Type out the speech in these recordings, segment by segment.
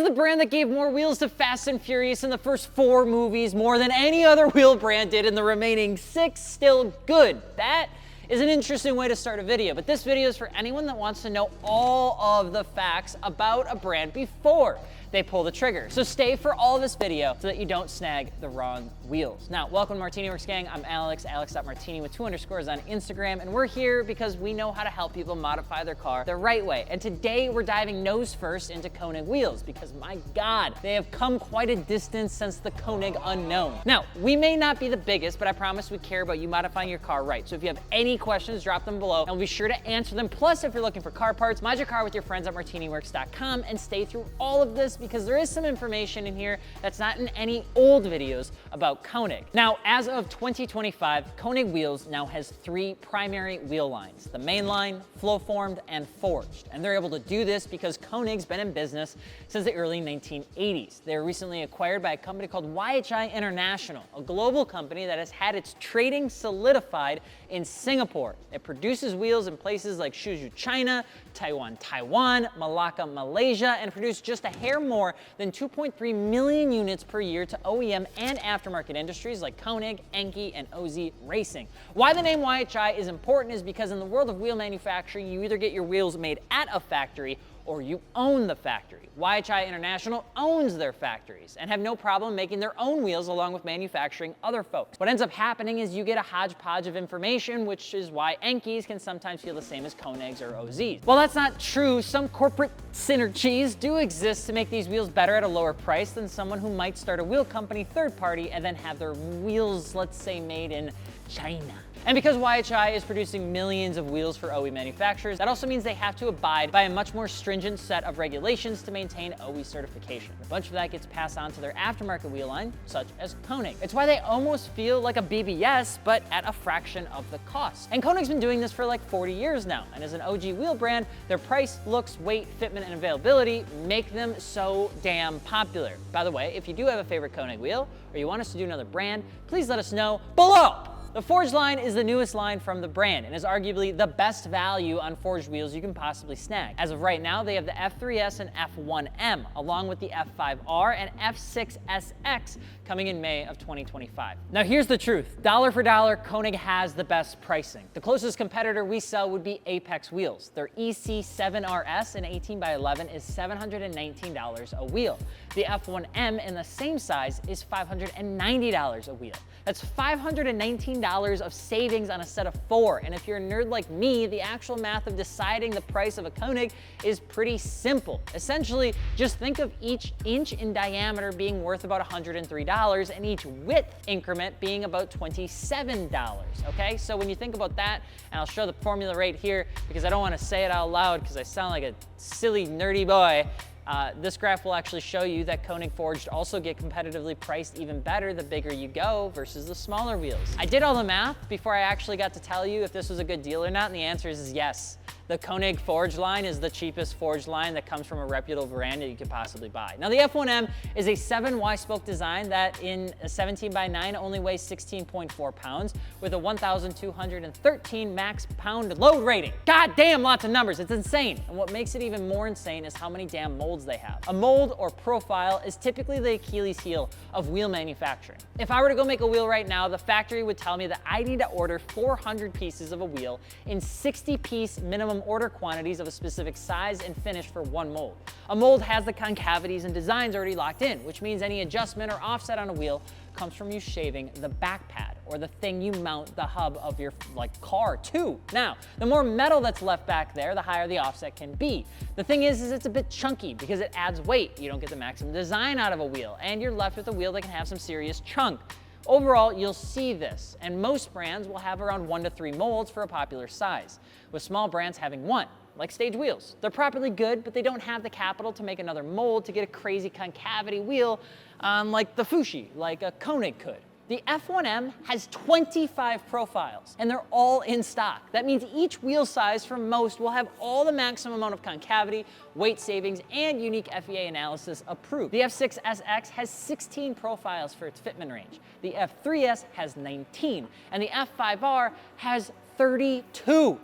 the brand that gave more wheels to Fast and Furious in the first 4 movies, more than any other wheel brand did in the remaining 6 still good. That is an interesting way to start a video, but this video is for anyone that wants to know all of the facts about a brand before they pull the trigger. So stay for all of this video so that you don't snag the wrong wheels. Now, welcome to Martini Works gang. I'm Alex.Martini with 2 underscores on Instagram, and we're here because we know how to help people modify their car the right way. And today we're diving nose first into Konig wheels because my God, they have come quite a distance since the Konig unknown. Now, we may not be the biggest, but I promise we care about you modifying your car right. So if you have any questions, drop them below and we'll be sure to answer them. Plus, if you're looking for car parts, mod your car with your friends at martiniworks.com and stay through all of this because there is some information in here that's not in any old videos about Konig. Now, as of 2025, Konig Wheels now has 3 primary wheel lines: the Mainline, flow-formed, and forged. And they're able to do this because Konig's been in business since the early 1980s. They were recently acquired by a company called YHI International, a global company that has had its trading solidified in Singapore. It produces wheels in places like Suzhou, China, Taiwan, Malacca, Malaysia, and produced just a hair more than 2.3 million units per year to OEM and aftermarket industries like Konig, Enki, and OZ Racing. Why the name YHI is important is because in the world of wheel manufacturing, you either get your wheels made at a factory or you own the factory. YHI International owns their factories and have no problem making their own wheels along with manufacturing other folks. What ends up happening is you get a hodgepodge of information, which is why Enkis can sometimes feel the same as Konigs or OZs. While that's not true, some corporate synergies do exist to make these wheels better at a lower price than someone who might start a wheel company third party and then have their wheels, let's say, made in China. And because YHI is producing millions of wheels for OE manufacturers, that also means they have to abide by a much more stringent set of regulations to maintain OE certification. A bunch of that gets passed on to their aftermarket wheel line, such as Konig. It's why they almost feel like a BBS, but at a fraction of the cost. And Konig's been doing this for like 40 years now, and as an OG wheel brand, their price, looks, weight, fitment, and availability make them so damn popular. By the way, if you do have a favorite Konig wheel, or you want us to do another brand, please let us know below. The forged line is the newest line from the brand and is arguably the best value on forged wheels you can possibly snag. As of right now, they have the F3S and F1M, along with the F5R and F6SX coming in May of 2025. Now here's the truth. Dollar for dollar, Konig has the best pricing. The closest competitor we sell would be Apex Wheels. Their EC7RS in 18x11 is $719 a wheel. The F1M in the same size is $590 a wheel. That's $519 of savings on a set of 4. And if you're a nerd like me, the actual math of deciding the price of a Konig is pretty simple. Essentially, just think of each inch in diameter being worth about $103 and each width increment being about $27, okay? So when you think about that, and I'll show the formula right here because I don't want to say it out loud because I sound like a silly, nerdy boy. This graph will actually show you that Konig forged also get competitively priced even better the bigger you go versus the smaller wheels. I did all the math before I actually got to tell you if this was a good deal or not, and the answer is yes. The Konig forged line is the cheapest forged line that comes from a reputable brand that you could possibly buy. Now the F1M is a 7 Y-spoke design that in a 17x9 only weighs 16.4 pounds with a 1,213 max pound load rating. God damn, lots of numbers, it's insane. And what makes it even more insane is how many damn molds they have. A mold or profile is typically the Achilles heel of wheel manufacturing. If I were to go make a wheel right now, the factory would tell me that I need to order 400 pieces of a wheel in 60-piece minimum order quantities of a specific size and finish for one mold. A mold has the concavities and designs already locked in, which means any adjustment or offset on a wheel comes from you shaving the back pad or the thing you mount the hub of your car to. Now, the more metal that's left back there, the higher the offset can be. The thing is it's a bit chunky because it adds weight. You don't get the maximum design out of a wheel, and you're left with a wheel that can have some serious chunk. Overall, you'll see this, and most brands will have around 1 to 3 molds for a popular size, with small brands having 1, like Stage Wheels. They're properly good, but they don't have the capital to make another mold to get a crazy concavity wheel like the Fushi, like a Konig could. The F1M has 25 profiles, and they're all in stock. That means each wheel size from most will have all the maximum amount of concavity, weight savings, and unique FEA analysis approved. The F6SX has 16 profiles for its fitment range. The F3S has 19, and the F5R has 32.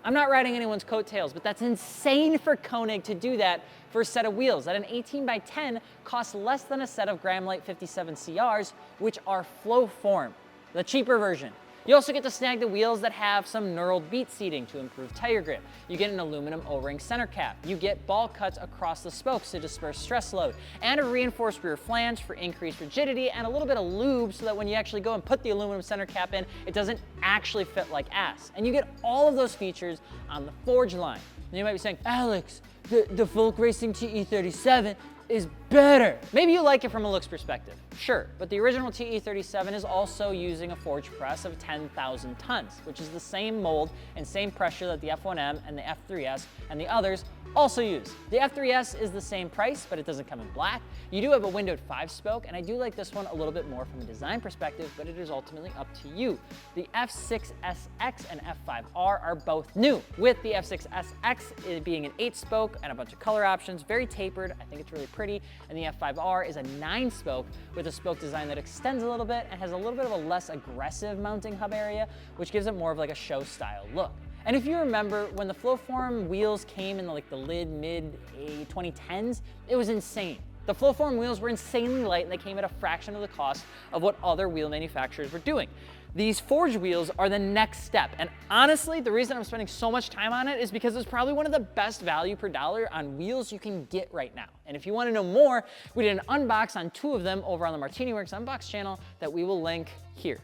I'm not riding anyone's coattails, but that's insane for Konig to do that for a set of wheels that an 18x10 costs less than a set of Gramlite 57 CRs, which are flow form, the cheaper version. You also get to snag the wheels that have some knurled beat seating to improve tire grip. You get an aluminum O-ring center cap. You get ball cuts across the spokes to disperse stress load, and a reinforced rear flange for increased rigidity, and a little bit of lube so that when you actually go and put the aluminum center cap in, it doesn't actually fit like ass. And you get all of those features on the Forge line. And you might be saying, Alex, the Volk Racing TE37 is better. Maybe you like it from a looks perspective, sure, but the original TE37 is also using a forge press of 10,000 tons, which is the same mold and same pressure that the F1M and the F3S and the others also use. The F3S is the same price, but it doesn't come in black. You do have a windowed 5-spoke, and I do like this one a little bit more from a design perspective, but it is ultimately up to you. The F6SX and F5R are both new, with the F6SX being an 8-spoke and a bunch of color options, very tapered. I think it's really pretty. And the F5R is a 9-spoke with a spoke design that extends a little bit and has a little bit of a less aggressive mounting hub area, which gives it more of like a show style look. And if you remember, when the Flowform wheels came in the mid 2010s, it was insane. The Flowform wheels were insanely light, and they came at a fraction of the cost of what other wheel manufacturers were doing. These forged wheels are the next step, and honestly, the reason I'm spending so much time on it is because it's probably one of the best value per dollar on wheels you can get right now. And if you want to know more, we did an unbox on 2 of them over on the Martini Works Unbox channel that we will link here.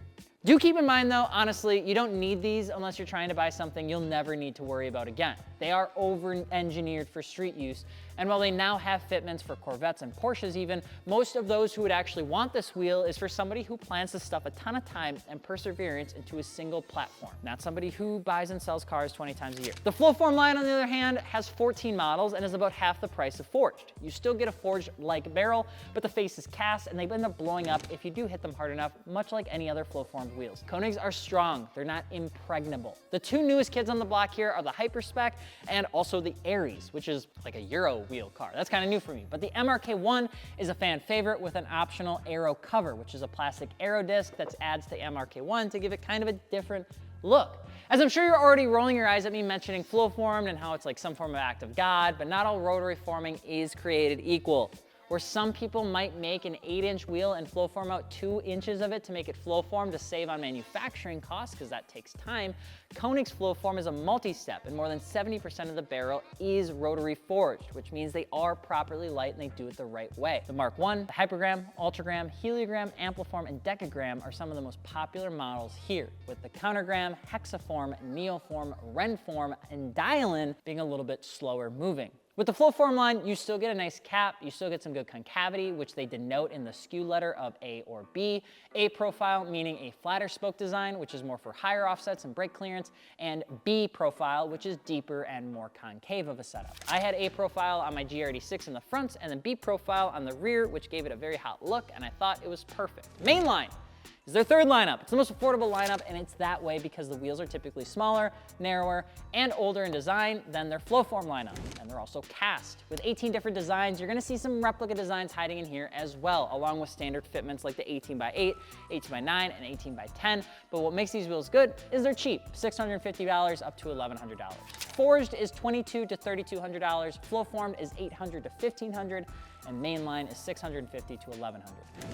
Do keep in mind though, honestly, you don't need these unless you're trying to buy something you'll never need to worry about again. They are over-engineered for street use, and while they now have fitments for Corvettes and Porsches even, most of those who would actually want this wheel is for somebody who plans to stuff a ton of time and perseverance into a single platform, not somebody who buys and sells cars 20 times a year. The Flowform line, on the other hand, has 14 models and is about half the price of forged. You still get a forged-like barrel, but the face is cast, and they end up blowing up if you do hit them hard enough, much like any other Flowformed wheels. Konigs are strong, they're not impregnable. The 2 newest kids on the block here are the Hyperspec and also the Aries, which is like a Euro wheel car. That's kind of new for me. But the MRK1 is a fan favorite with an optional aero cover, which is a plastic aero disc that adds to MRK1 to give it kind of a different look. As I'm sure you're already rolling your eyes at me mentioning flow-formed and how it's like some form of act of God, but not all rotary forming is created equal. Where some people might make an 8-inch wheel and flow form out 2 inches of it to make it flow form to save on manufacturing costs, because that takes time, Konig's flow form is a multi-step, and more than 70% of the barrel is rotary forged, which means they are properly light and they do it the right way. The Mark I, the Hypergram, Ultragram, Heliogram, Ampliform, and Decagram are some of the most popular models here, with the Countergram, Hexaform, Neoform, Renform, and Dialin being a little bit slower moving. With the Flowform line, you still get a nice cap, you still get some good concavity, which they denote in the SKU letter of A or B. A profile meaning a flatter spoke design, which is more for higher offsets and brake clearance, and B profile, which is deeper and more concave of a setup. I had A profile on my GRD6 in the front, and then B profile on the rear, which gave it a very hot look, and I thought it was perfect. Mainline is their 3rd lineup. It's the most affordable lineup, and it's that way because the wheels are typically smaller, narrower, and older in design than their Flowform lineup, and they're also cast. With 18 different designs, you're gonna see some replica designs hiding in here as well, along with standard fitments like the 18x8, 18x9, and 18x10, but what makes these wheels good is they're cheap, $650 up to $1,100. Forged is $2,200 to $3,200, Flowformed is $800 to $1,500, and Mainline is $650 to $1,100.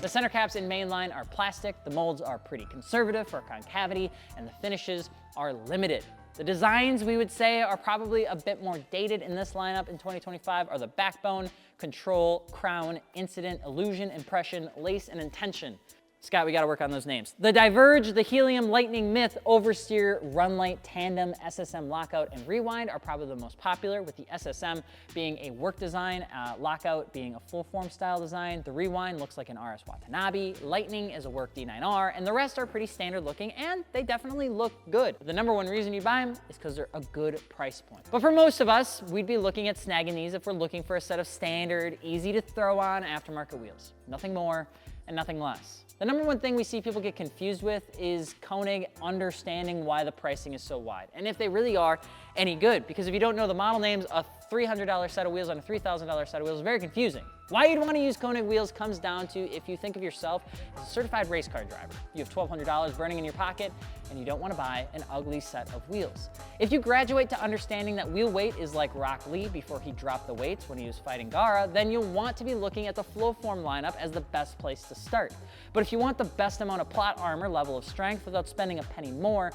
The center caps in Mainline are plastic, the molds are pretty conservative for concavity, and the finishes are limited. The designs, we would say, are probably a bit more dated in this lineup in 2025 are the Backbone, Control, Crown, Incident, Illusion, Impression, Lace, and Intention. Scott, we gotta work on those names. The Diverge, the Helium, Lightning, Myth, Oversteer, Runlight, Tandem, SSM Lockout, and Rewind are probably the most popular, with the SSM being a work design, Lockout being a full form style design, the Rewind looks like an RS Watanabe, Lightning is a work D9R, and the rest are pretty standard looking, and they definitely look good. The #1 reason you buy them is because they're a good price point. But for most of us, we'd be looking at snagging these if we're looking for a set of standard, easy to throw on aftermarket wheels. Nothing more and nothing less. The #1 thing we see people get confused with is Konig understanding why the pricing is so wide, and if they really are any good, because if you don't know the model names, a $300 set of wheels on a $3,000 set of wheels is very confusing. Why you'd want to use Konig wheels comes down to if you think of yourself as a certified race car driver. You have $1,200 burning in your pocket and you don't want to buy an ugly set of wheels. If you graduate to understanding that wheel weight is like Rock Lee before he dropped the weights when he was fighting Gara, then you'll want to be looking at the Flowform lineup as the best place to start. But if you want the best amount of plot armor, level of strength without spending a penny more,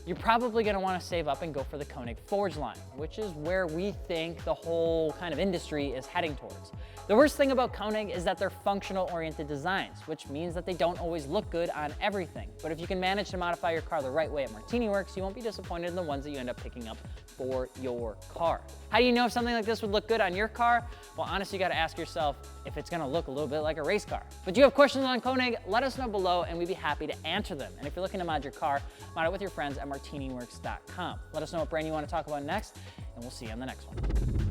you're probably going to want to save up and go for the Konig Forge line, which is where we think the whole kind of industry is heading towards. The worst thing about Konig is that they're functional-oriented designs, which means that they don't always look good on everything. But if you can manage to modify your car the right way at Martini Works, you won't be disappointed in the ones that you end up picking up for your car. How do you know if something like this would look good on your car? Well, honestly, you got to ask yourself if it's going to look a little bit like a race car. But do you have questions on Konig? Let us know below and we'd be happy to answer them. And if you're looking to mod your car, mod it with your friends at martiniworks.com. Let us know what brand you want to talk about next, and we'll see you on the next one.